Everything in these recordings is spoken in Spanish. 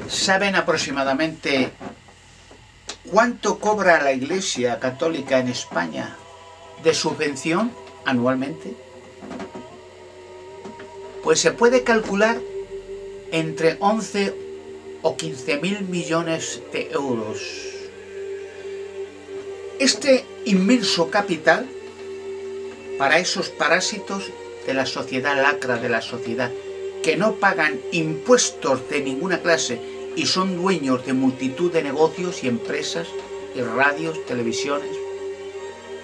¿Saben aproximadamente cuánto cobra la Iglesia Católica en España de subvención anualmente? Pues se puede calcular entre 11 o 15.000 millones de euros. Este inmenso capital para esos parásitos de la sociedad lacra, de la sociedad, que no pagan impuestos de ninguna clase y son dueños de multitud de negocios y empresas y radios, televisiones.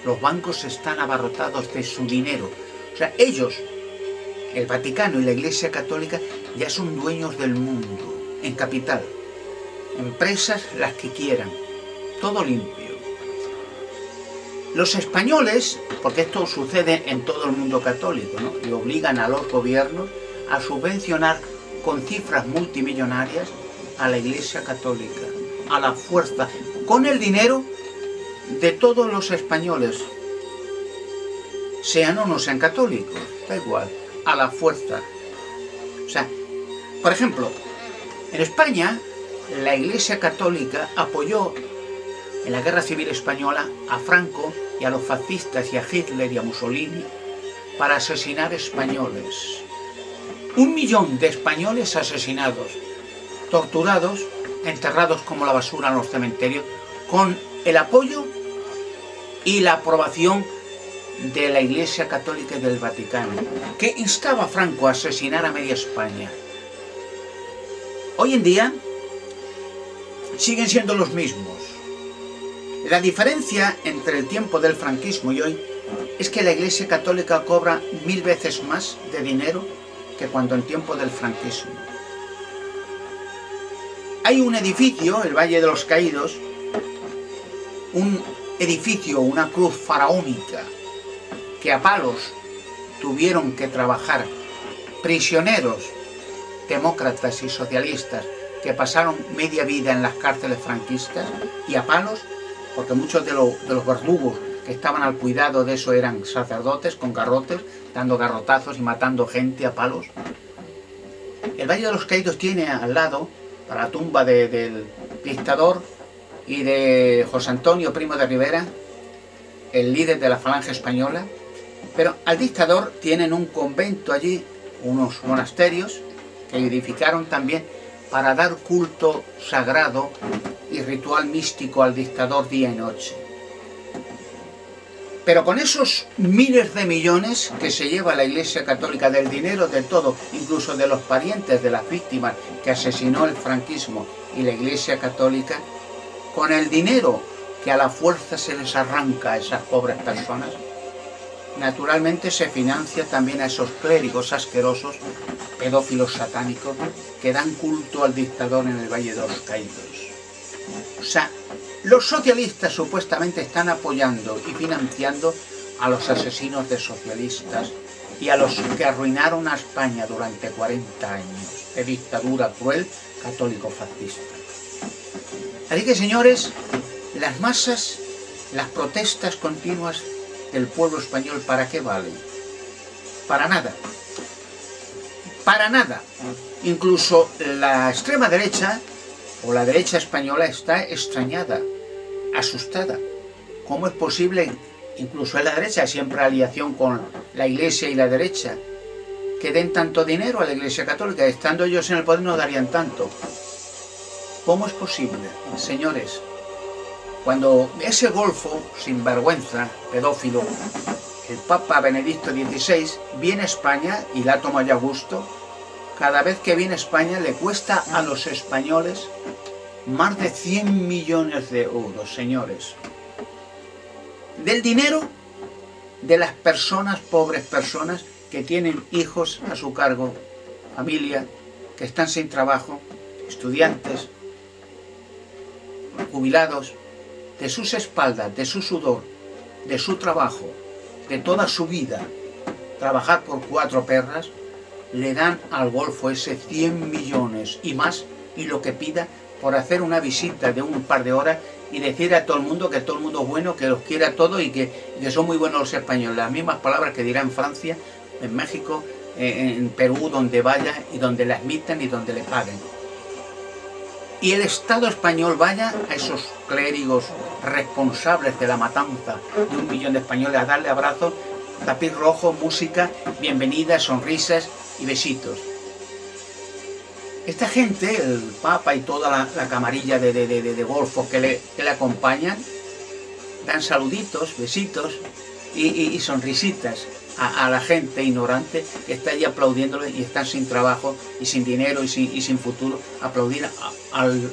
Los bancos están abarrotados de su dinero. O sea, ellos, el Vaticano y la Iglesia Católica, ya son dueños del mundo, en capital. Empresas las que quieran, todo limpio. Los españoles, porque esto sucede en todo el mundo católico, ¿no?, y obligan a los gobiernos a subvencionar con cifras multimillonarias a la Iglesia Católica, a la fuerza, con el dinero de todos los españoles, sean o no sean católicos, da igual, a la fuerza. O sea, por ejemplo, en España la Iglesia Católica apoyó en la Guerra Civil Española a Franco y a los fascistas y a Hitler y a Mussolini para asesinar españoles. 1 millón de españoles asesinados, torturados, enterrados como la basura en los cementerios, con el apoyo y la aprobación de la Iglesia Católica y del Vaticano, que instaba a Franco a asesinar a media España. Hoy en día siguen siendo los mismos. La diferencia entre el tiempo del franquismo y hoy es que la Iglesia Católica cobra 1000 veces más de dinero que cuando en tiempo del franquismo. Hay un edificio, el Valle de los Caídos, un edificio, una cruz faraónica, que a palos tuvieron que trabajar prisioneros, demócratas y socialistas, que pasaron media vida en las cárceles franquistas, y a palos, porque muchos de los verdugos que estaban al cuidado de eso eran sacerdotes con garrotes, dando garrotazos y matando gente a palos. El Valle de los Caídos tiene al lado, para la tumba del dictador y de José Antonio Primo de Rivera, el líder de la Falange Española, pero al dictador tienen un convento allí, unos monasterios que edificaron también para dar culto sagrado y ritual místico al dictador día y noche. Pero con esos miles de millones que se lleva la Iglesia Católica, del dinero de todo, incluso de los parientes de las víctimas que asesinó el franquismo y la Iglesia Católica, con el dinero que a la fuerza se les arranca a esas pobres personas, naturalmente se financia también a esos clérigos asquerosos, pedófilos satánicos, que dan culto al dictador en el Valle de los Caídos. O sea, los socialistas supuestamente están apoyando y financiando a los asesinos de socialistas y a los que arruinaron a España durante 40 años de dictadura cruel católico-fascista. Así que, señores, las masas, las protestas continuas del pueblo español, ¿para qué valen? Para nada. Para nada. Incluso la extrema derecha o la derecha española está extrañada, asustada. ¿Cómo es posible, incluso en la derecha, siempre aliación con la Iglesia y la derecha, que den tanto dinero a la Iglesia Católica? Estando ellos en el poder no darían tanto. ¿Cómo es posible, señores? Cuando ese golfo sinvergüenza, pedófilo, el Papa Benedicto XVI, viene a España y la toma ya a gusto, cada vez que viene a España le cuesta a los españoles más de 100 millones de euros, señores. Del dinero de las personas, pobres personas, que tienen hijos a su cargo, familia, que están sin trabajo, estudiantes, jubilados, de sus espaldas, de su sudor, de su trabajo, de toda su vida, trabajar por 4 perras, le dan al golfo ese 100 millones y más, y lo que pida, por hacer una visita de un par de horas y decir a todo el mundo que todo el mundo es bueno, que los quiere a todos y que son muy buenos los españoles. Las mismas palabras que dirá en Francia, en México, en Perú, donde vaya y donde le admitan y donde le paguen. y el Estado español vaya a esos clérigos responsables de la matanza de 1 millón de españoles a darle abrazos, tapiz rojo, música, bienvenidas, sonrisas y besitos. Esta gente, el Papa y toda la camarilla de golfos que le acompañan, dan saluditos, besitos y sonrisitas a la gente ignorante que está allí aplaudiéndole y están sin trabajo y sin dinero y sin futuro. Aplaudir al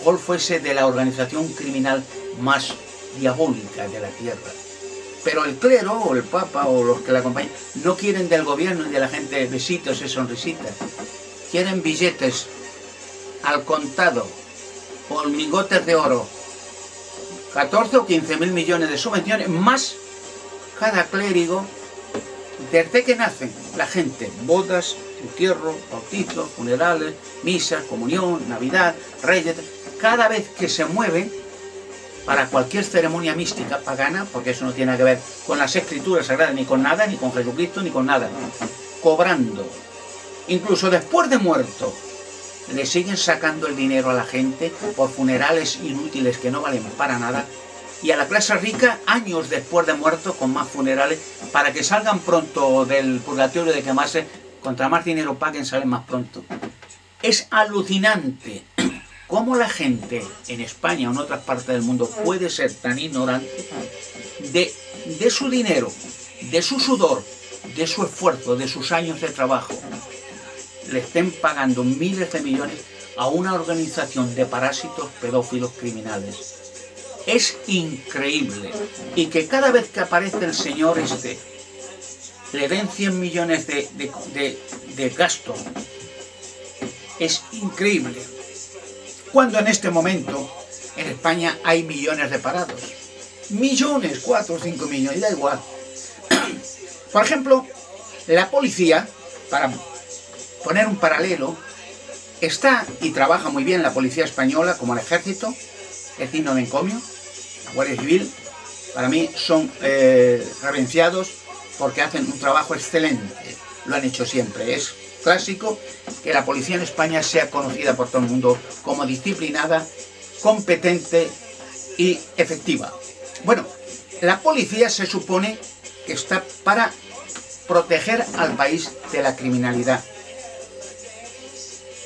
golfo ese de la organización criminal más diabólica de la tierra. Pero el clero o el Papa o los que le acompañan no quieren del gobierno y de la gente besitos y sonrisitas. Quieren billetes al contado o lingotes de oro, 14 o 15 mil millones de subvenciones, más cada clérigo, desde que nacen la gente, bodas, entierro, bautizos, funerales, misas, comunión, Navidad, Reyes, cada vez que se mueven para cualquier ceremonia mística pagana, porque eso no tiene que ver con las escrituras sagradas, ni con nada, ni con Jesucristo, ni con nada, cobrando. Incluso después de muerto, le siguen sacando el dinero a la gente por funerales inútiles que no valen para nada, y a la clase rica años después de muerto con más funerales para que salgan pronto del purgatorio de quemarse. Contra más dinero paguen, salen más pronto. Es alucinante cómo la gente en España o en otras partes del mundo puede ser tan ignorante de su dinero, de su sudor, de su esfuerzo, de sus años de trabajo. Le estén pagando miles de millones a una organización de parásitos, pedófilos, criminales. Es increíble. Y que cada vez que aparece el señor este, le den 100 millones de gasto. Es increíble. Cuando en este momento en España hay millones de parados. Millones, 4 o 5 millones, da igual. Por ejemplo, la policía, para poner un paralelo, está y trabaja muy bien la policía española como el ejército, es digno de encomio. La Guardia Civil, para mí, son reverenciados porque hacen un trabajo excelente, lo han hecho siempre. Es clásico que la policía en España sea conocida por todo el mundo como disciplinada, competente y efectiva. Bueno, la policía se supone que está para proteger al país de la criminalidad.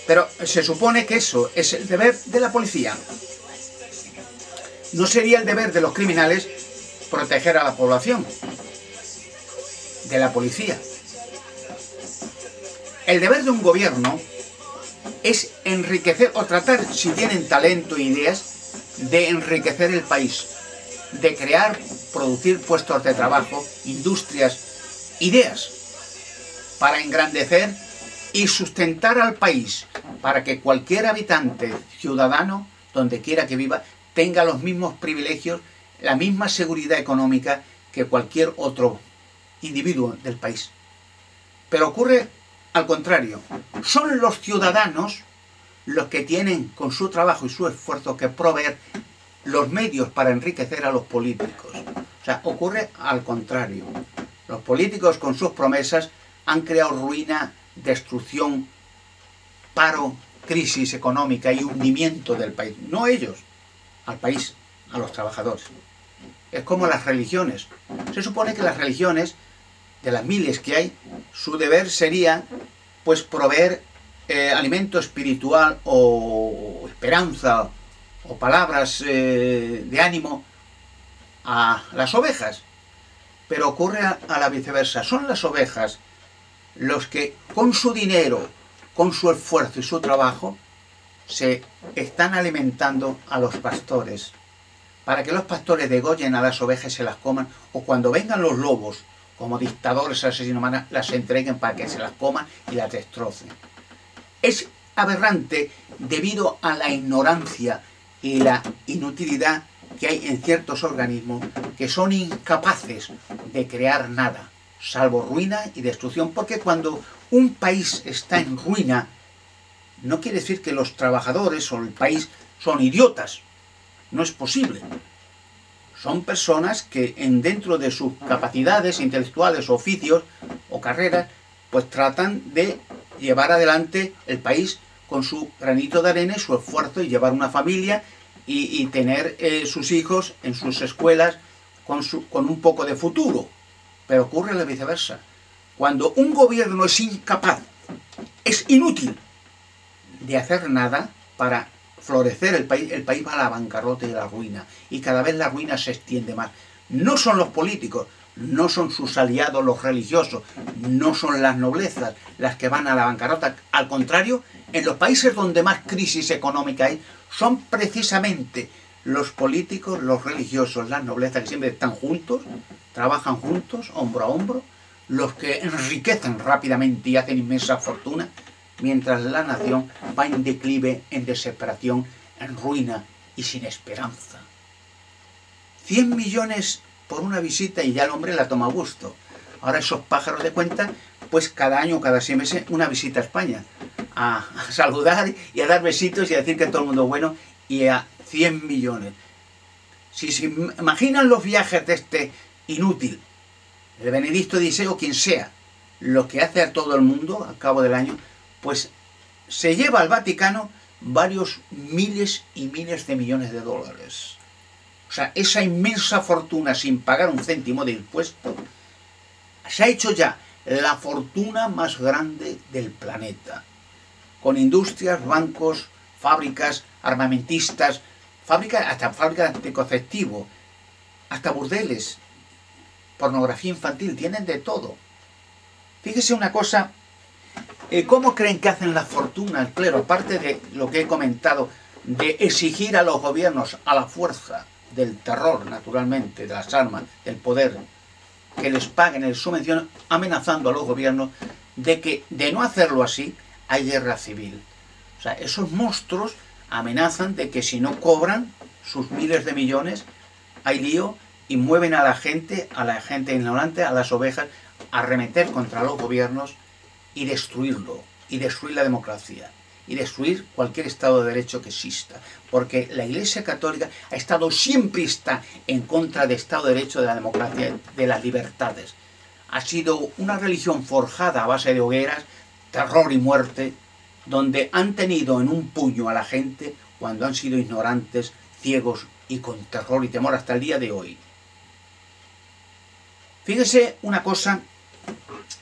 Pero se supone que eso es el deber de la policía. ¿No sería el deber de los criminales proteger a la población? De la policía. El deber de un gobierno es enriquecer o tratar, si tienen talento e ideas, de enriquecer el país, de crear, producir puestos de trabajo, industrias, ideas, para engrandecer y sustentar al país, para que cualquier habitante, ciudadano, donde quiera que viva, tenga los mismos privilegios, la misma seguridad económica que cualquier otro individuo del país. Pero ocurre al contrario. Son los ciudadanos los que tienen con su trabajo y su esfuerzo que proveer los medios para enriquecer a los políticos. O sea, ocurre al contrario. Los políticos con sus promesas han creado ruina, destrucción, paro, crisis económica y hundimiento del país. No ellos, al país, a los trabajadores. Es como las religiones. Se supone que las religiones, de las miles que hay, su deber sería pues proveer alimento espiritual o esperanza o palabras de ánimo a las ovejas. Pero ocurre a la viceversa. Son las ovejas los que con su dinero, con su esfuerzo y su trabajo se están alimentando a los pastores, para que los pastores degollen a las ovejas y se las coman, o cuando vengan los lobos como dictadores asesinos humanos, las entreguen para que se las coman y las destrocen. Es aberrante debido a la ignorancia y la inutilidad que hay en ciertos organismos que son incapaces de crear nada, salvo ruina y destrucción, porque cuando un país está en ruina, no quiere decir que los trabajadores o el país son idiotas. No es posible. Son personas que dentro de sus capacidades intelectuales, oficios o carreras, pues tratan de llevar adelante el país con su granito de arena y su esfuerzo y llevar una familia y tener sus hijos en sus escuelas con un poco de futuro. Pero ocurre la viceversa. Cuando un gobierno es incapaz, es inútil de hacer nada para florecer el país va a la bancarrota y a la ruina. Y cada vez la ruina se extiende más. No son los políticos, no son sus aliados los religiosos, no son las noblezas las que van a la bancarrota. Al contrario, en los países donde más crisis económica hay, son precisamente los políticos, los religiosos, las noblezas que siempre están juntos, trabajan juntos, hombro a hombro, los que enriquecen rápidamente y hacen inmensa fortuna, mientras la nación va en declive, en desesperación, en ruina y sin esperanza. 100 millones por una visita y ya el hombre la toma a gusto. Ahora esos pájaros de cuenta, pues cada año, cada 6 meses, una visita a España, a saludar y a dar besitos y a decir que todo el mundo es bueno, y a 100 millones. Si se imaginan los viajes de este inútil, el Benedicto XVI o quien sea, lo que hace a todo el mundo al cabo del año, pues se lleva al Vaticano varios miles y miles de millones de dólares. O sea, esa inmensa fortuna sin pagar un céntimo de impuesto, se ha hecho ya la fortuna más grande del planeta. Con industrias, bancos, fábricas, armamentistas, hasta fábricas de anticonceptivo, hasta burdeles, pornografía infantil, tienen de todo. Fíjese una cosa, ¿cómo creen que hacen la fortuna el clero? Aparte de lo que he comentado, de exigir a los gobiernos a la fuerza del terror, naturalmente, de las armas, del poder, que les paguen, les subvencionen, amenazando a los gobiernos de que, de no hacerlo así, hay guerra civil. O sea, esos monstruos amenazan de que si no cobran sus miles de millones, hay lío y mueven a la gente ignorante, a las ovejas, a arremeter contra los gobiernos y destruirlo, y destruir la democracia, y destruir cualquier Estado de Derecho que exista. Porque la Iglesia Católica ha estado siempre en contra del Estado de Derecho, de la democracia, de las libertades. Ha sido una religión forjada a base de hogueras, terror y muerte, donde han tenido en un puño a la gente cuando han sido ignorantes, ciegos y con terror y temor hasta el día de hoy. Fíjese una cosa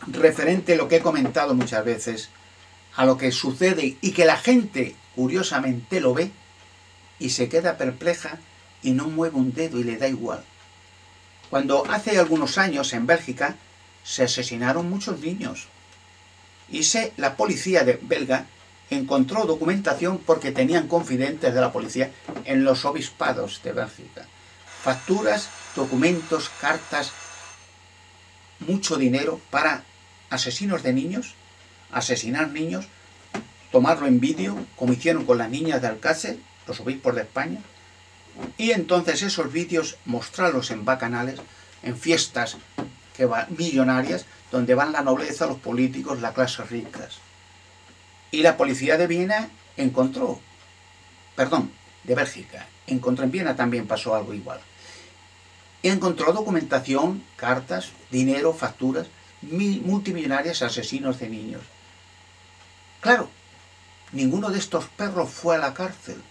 referente a lo que he comentado muchas veces, a lo que sucede y que la gente curiosamente lo ve y se queda perpleja y no mueve un dedo y le da igual. Cuando hace algunos años en Bélgica se asesinaron muchos niños y la policía belga encontró documentación porque tenían confidentes de la policía en los obispados de Bélgica. Facturas, documentos, cartas, mucho dinero para asesinos de niños, asesinar niños, tomarlo en vídeo, como hicieron con las niñas de Alcácer, los obispos de España, y entonces esos vídeos mostrarlos en bacanales, en fiestas millonarias, donde van la nobleza, los políticos, las clases ricas. Y la policía de Viena de Bélgica, encontró en Viena también pasó algo igual. Y encontró documentación, cartas, dinero, facturas, multimillonarias a asesinos de niños. Claro, ninguno de estos perros fue a la cárcel.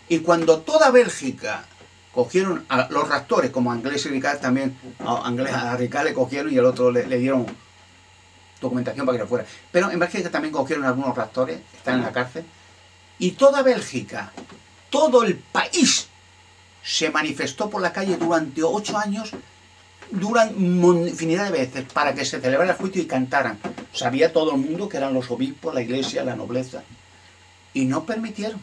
Y cuando toda Bélgica cogieron a los raptores, como a Anglès y Ricard también, a Ricard le cogieron y al otro le dieron documentación para que no fuera. Pero en Bélgica también cogieron a algunos raptores, están en la cárcel. Y toda Bélgica, todo el país, se manifestó por la calle durante 8 años, infinidad de veces, para que se celebrara el juicio y cantaran. Sabía todo el mundo que eran los obispos, la iglesia, la nobleza. Y no permitieron.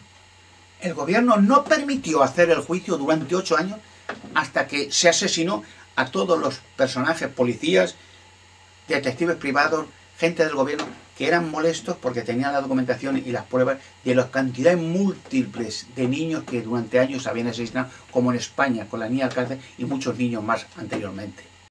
El gobierno no permitió hacer el juicio durante 8 años hasta que se asesinó a todos los personajes, policías, detectives privados, gente del gobierno, que eran molestos porque tenían la documentación y las pruebas de las cantidades múltiples de niños que durante años habían asesinado, como en España, con la niña Alcácer y muchos niños más anteriormente.